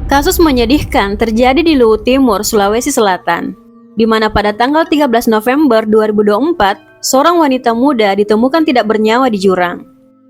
Kasus menyedihkan terjadi di Luwu Timur, Sulawesi Selatan, di mana pada tanggal 13 November 2024, seorang wanita muda ditemukan tidak bernyawa di jurang.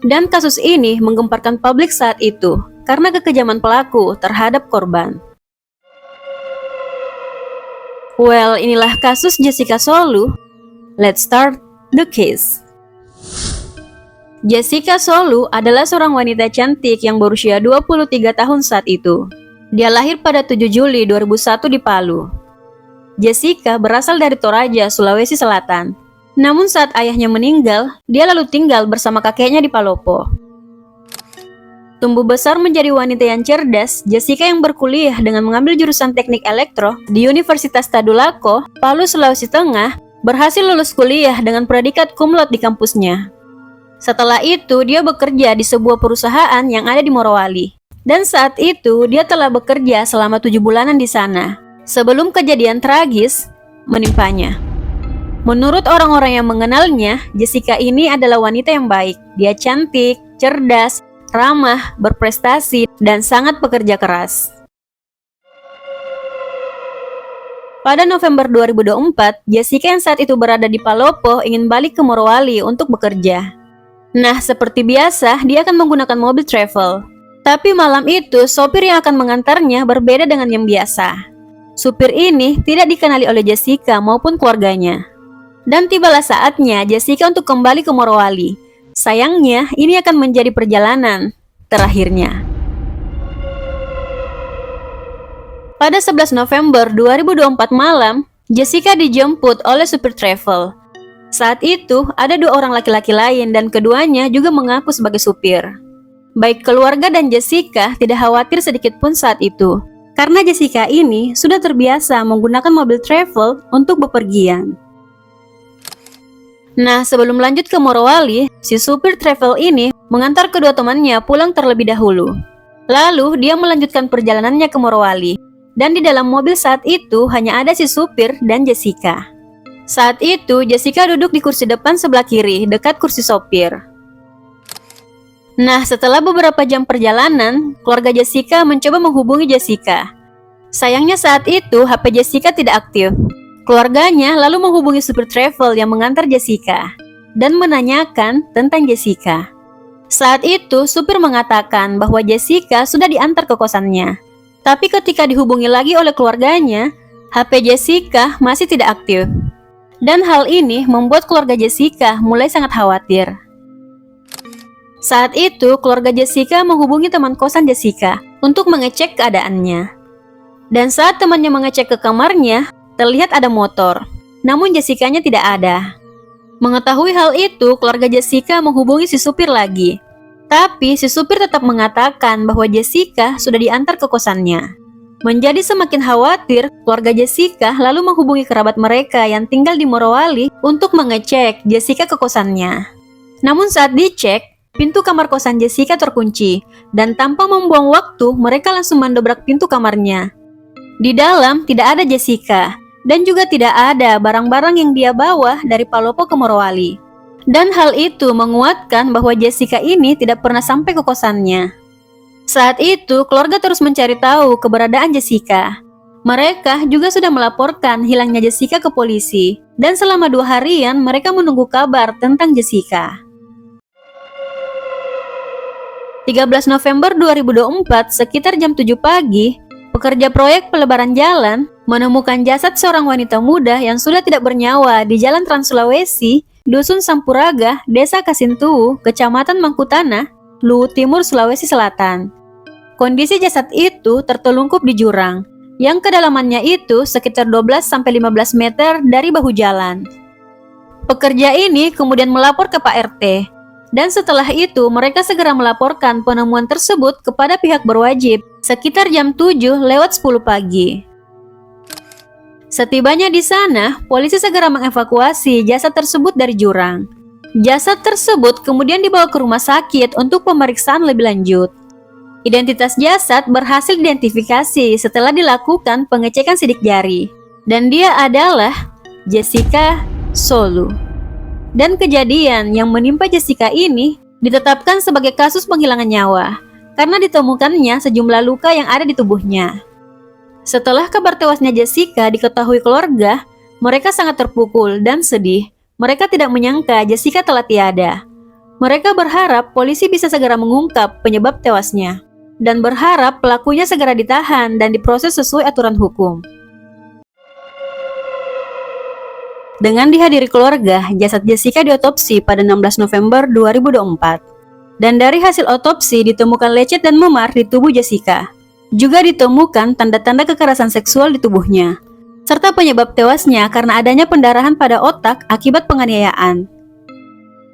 Dan kasus ini menggemparkan publik saat itu karena kekejaman pelaku terhadap korban. Well, inilah kasus Jessica Solu. Let's start the case. Jessica Solu adalah seorang wanita cantik yang berusia 23 tahun saat itu. Dia lahir pada 7 Juli 2001 di Palu. Jessica berasal dari Toraja, Sulawesi Selatan. Namun saat ayahnya meninggal, dia lalu tinggal bersama kakeknya di Palopo. Tumbuh besar menjadi wanita yang cerdas, Jessica yang berkuliah dengan mengambil jurusan teknik elektro di Universitas Tadulako, Palu, Sulawesi Tengah, berhasil lulus kuliah dengan predikat cum laude di kampusnya. Setelah itu, dia bekerja di sebuah perusahaan yang ada di Morowali. Dan saat itu, dia telah bekerja selama 7 bulanan di sana, sebelum kejadian tragis menimpanya. Menurut orang-orang yang mengenalnya, Jessica ini adalah wanita yang baik. Dia cantik, cerdas, ramah, berprestasi, dan sangat pekerja keras. Pada November 2024, Jessica yang saat itu berada di Palopo ingin balik ke Morowali untuk bekerja. Nah, seperti biasa, dia akan menggunakan mobil travel. Tapi malam itu, sopir yang akan mengantarnya berbeda dengan yang biasa. Supir ini tidak dikenali oleh Jessica maupun keluarganya. Dan tibalah saatnya Jessica untuk kembali ke Morowali. Sayangnya, ini akan menjadi perjalanan terakhirnya. Pada 11 November 2024 malam, Jessica dijemput oleh supir travel. Saat itu, ada 2 orang laki-laki lain dan keduanya juga mengaku sebagai supir. Baik keluarga dan Jessica tidak khawatir sedikit pun saat itu, karena Jessica ini sudah terbiasa menggunakan mobil travel untuk bepergian. Nah, sebelum lanjut ke Morowali, si supir travel ini mengantar kedua temannya pulang terlebih dahulu. Lalu, dia melanjutkan perjalanannya ke Morowali, dan di dalam mobil saat itu hanya ada si supir dan Jessica. Saat itu, Jessica duduk di kursi depan sebelah kiri, dekat kursi sopir. Nah, setelah beberapa jam perjalanan, keluarga Jessica mencoba menghubungi Jessica. Sayangnya saat itu, HP Jessica tidak aktif. Keluarganya lalu menghubungi supir travel yang mengantar Jessica dan menanyakan tentang Jessica. Saat itu, supir mengatakan bahwa Jessica sudah diantar ke kosannya. Tapi ketika dihubungi lagi oleh keluarganya, HP Jessica masih tidak aktif. Dan hal ini membuat keluarga Jessica mulai sangat khawatir. Saat itu, keluarga Jessica menghubungi teman kosan Jessica untuk mengecek keadaannya. Dan saat temannya mengecek ke kamarnya, terlihat ada motor. Namun Jessica-nya tidak ada. Mengetahui hal itu, keluarga Jessica menghubungi si supir lagi. Tapi si supir tetap mengatakan bahwa Jessica sudah diantar ke kosannya. Menjadi semakin khawatir, keluarga Jessica lalu menghubungi kerabat mereka yang tinggal di Morowali untuk mengecek Jessica ke kosannya. Namun saat dicek, pintu kamar kosan Jessica terkunci, dan tanpa membuang waktu, mereka langsung mendobrak pintu kamarnya. Di dalam tidak ada Jessica, dan juga tidak ada barang-barang yang dia bawa dari Palopo ke Morowali. Dan hal itu menguatkan bahwa Jessica ini tidak pernah sampai ke kosannya. Saat itu, keluarga terus mencari tahu keberadaan Jessica. Mereka juga sudah melaporkan hilangnya Jessica ke polisi, dan selama 2 harian mereka menunggu kabar tentang Jessica. 13 November 2024, sekitar jam 7 pagi, pekerja proyek pelebaran jalan menemukan jasad seorang wanita muda yang sudah tidak bernyawa di Jalan Trans Sulawesi, Dusun Sampuraga, Desa Kasintuu, Kecamatan Mangkutana, Luwu Timur, Sulawesi Selatan. Kondisi jasad itu tertelungkup di jurang, yang kedalamannya itu sekitar 12-15 meter dari bahu jalan. Pekerja ini kemudian melapor ke Pak RT. Dan setelah itu, mereka segera melaporkan penemuan tersebut kepada pihak berwajib sekitar jam 7:10 pagi. Setibanya di sana, polisi segera mengevakuasi jasad tersebut dari jurang. Jasad tersebut kemudian dibawa ke rumah sakit untuk pemeriksaan lebih lanjut. Identitas jasad berhasil diidentifikasi setelah dilakukan pengecekan sidik jari, dan dia adalah Jessica Solu. Dan kejadian yang menimpa Jessica ini ditetapkan sebagai kasus penghilangan nyawa karena ditemukannya sejumlah luka yang ada di tubuhnya. Setelah kabar tewasnya Jessica diketahui keluarga, mereka sangat terpukul dan sedih. Mereka tidak menyangka Jessica telah tiada. Mereka berharap polisi bisa segera mengungkap penyebab tewasnya, dan berharap pelakunya segera ditahan dan diproses sesuai aturan hukum. Dengan dihadiri keluarga, jasad Jessica diotopsi pada 16 November 2024. Dan dari hasil otopsi ditemukan lecet dan memar di tubuh Jessica. Juga ditemukan tanda-tanda kekerasan seksual di tubuhnya, serta penyebab tewasnya karena adanya pendarahan pada otak akibat penganiayaan.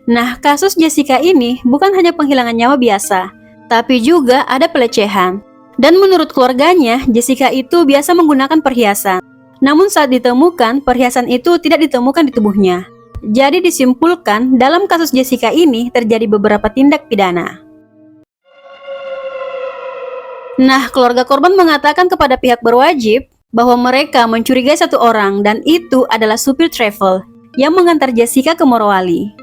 Nah, kasus Jessica ini bukan hanya penghilangan nyawa biasa, tapi juga ada pelecehan. Dan menurut keluarganya, Jessica itu biasa menggunakan perhiasan. Namun saat ditemukan, perhiasan itu tidak ditemukan di tubuhnya. Jadi disimpulkan, dalam kasus Jessica ini terjadi beberapa tindak pidana. Nah, keluarga korban mengatakan kepada pihak berwajib bahwa mereka mencurigai satu orang dan itu adalah supir travel yang mengantar Jessica ke Morowali.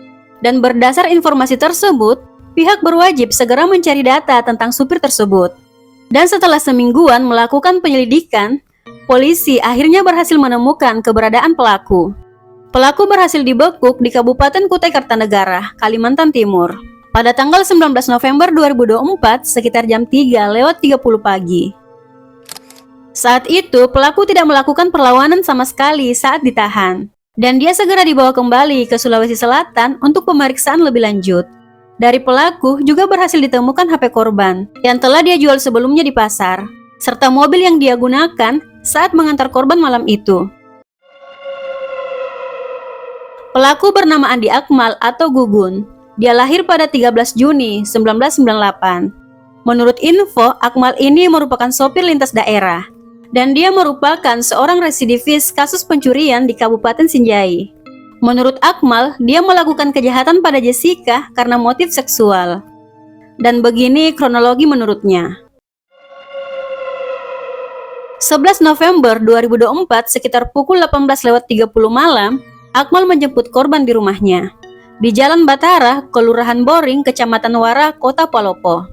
Dan berdasar informasi tersebut, pihak berwajib segera mencari data tentang supir tersebut. Dan setelah semingguan melakukan penyelidikan, polisi akhirnya berhasil menemukan keberadaan pelaku. Pelaku berhasil dibekuk di Kabupaten Kutai Kartanegara, Kalimantan Timur, pada tanggal 19 November 2024 sekitar jam 3:30 pagi. Saat itu, pelaku tidak melakukan perlawanan sama sekali saat ditahan. Dan dia segera dibawa kembali ke Sulawesi Selatan untuk pemeriksaan lebih lanjut. Dari pelaku juga berhasil ditemukan HP korban yang telah dia jual sebelumnya di pasar, serta mobil yang dia gunakan saat mengantar korban malam itu. Pelaku bernama Andi Akmal atau Gugun. Dia lahir pada 13 Juni 1998. Menurut info, Akmal ini merupakan sopir lintas daerah. Dan dia merupakan seorang residivis kasus pencurian di Kabupaten Sinjai. Menurut Akmal, dia melakukan kejahatan pada Jessica karena motif seksual. Dan begini kronologi menurutnya. 11 November 2024 sekitar pukul 18:30 malam, Akmal menjemput korban di rumahnya di Jalan Batara, Kelurahan Boring, Kecamatan Wara, Kota Palopo.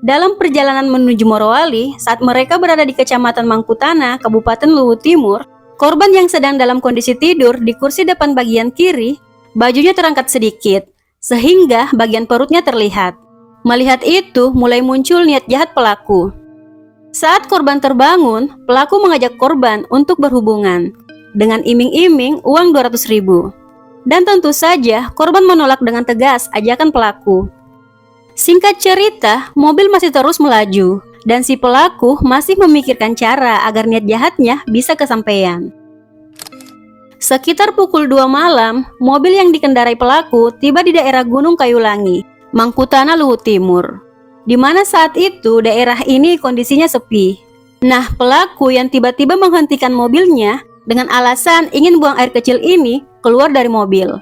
Dalam perjalanan menuju Morowali, saat mereka berada di Kecamatan Mangkutana, Kabupaten Luwu Timur, korban yang sedang dalam kondisi tidur di kursi depan bagian kiri, bajunya terangkat sedikit, sehingga bagian perutnya terlihat. Melihat itu, mulai muncul niat jahat pelaku. Saat korban terbangun, pelaku mengajak korban untuk berhubungan, dengan iming-iming uang 200.000. Dan tentu saja, korban menolak dengan tegas ajakan pelaku. Singkat cerita, mobil masih terus melaju, dan si pelaku masih memikirkan cara agar niat jahatnya bisa kesampaian. Sekitar pukul 2 malam, mobil yang dikendarai pelaku tiba di daerah Gunung Kayulangi, Mangkutana, Luwu Timur, di mana saat itu daerah ini kondisinya sepi. Nah, pelaku yang tiba-tiba menghentikan mobilnya dengan alasan ingin buang air kecil ini keluar dari mobil.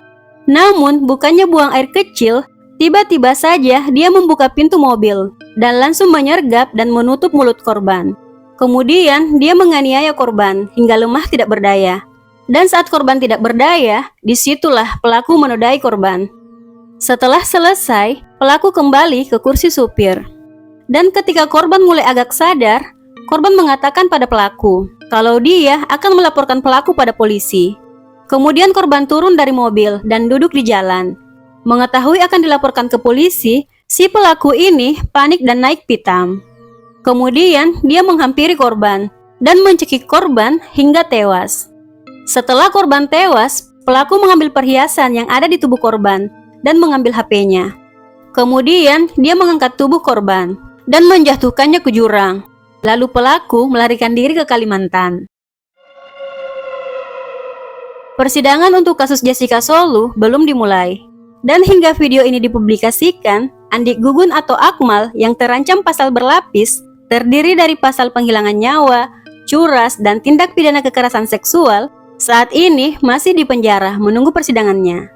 Namun, bukannya buang air kecil, tiba-tiba saja dia membuka pintu mobil dan langsung menyergap dan menutup mulut korban. Kemudian dia menganiaya korban hingga lemah tidak berdaya. Dan saat korban tidak berdaya, disitulah pelaku menodai korban. Setelah selesai, pelaku kembali ke kursi supir. Dan ketika korban mulai agak sadar, korban mengatakan pada pelaku kalau dia akan melaporkan pelaku pada polisi. Kemudian korban turun dari mobil dan duduk di jalan. Mengetahui akan dilaporkan ke polisi, si pelaku ini panik dan naik pitam. Kemudian dia menghampiri korban dan mencekik korban hingga tewas. Setelah korban tewas, pelaku mengambil perhiasan yang ada di tubuh korban dan mengambil HP-nya. Kemudian dia mengangkat tubuh korban dan menjatuhkannya ke jurang. Lalu pelaku melarikan diri ke Kalimantan. Persidangan untuk kasus Jessica Solu belum dimulai. Dan hingga video ini dipublikasikan, Andi Gugun atau Akmal yang terancam pasal berlapis terdiri dari pasal penghilangan nyawa, curas, dan tindak pidana kekerasan seksual saat ini masih di penjara menunggu persidangannya.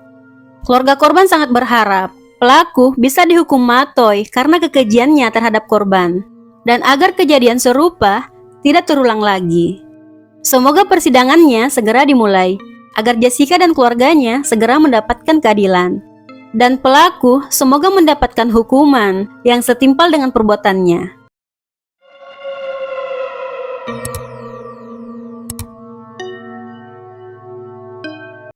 Keluarga korban sangat berharap pelaku bisa dihukum matoy karena kekejiannya terhadap korban dan agar kejadian serupa tidak terulang lagi. Semoga persidangannya segera dimulai agar Jessica dan keluarganya segera mendapatkan keadilan. Dan pelaku semoga mendapatkan hukuman yang setimpal dengan perbuatannya.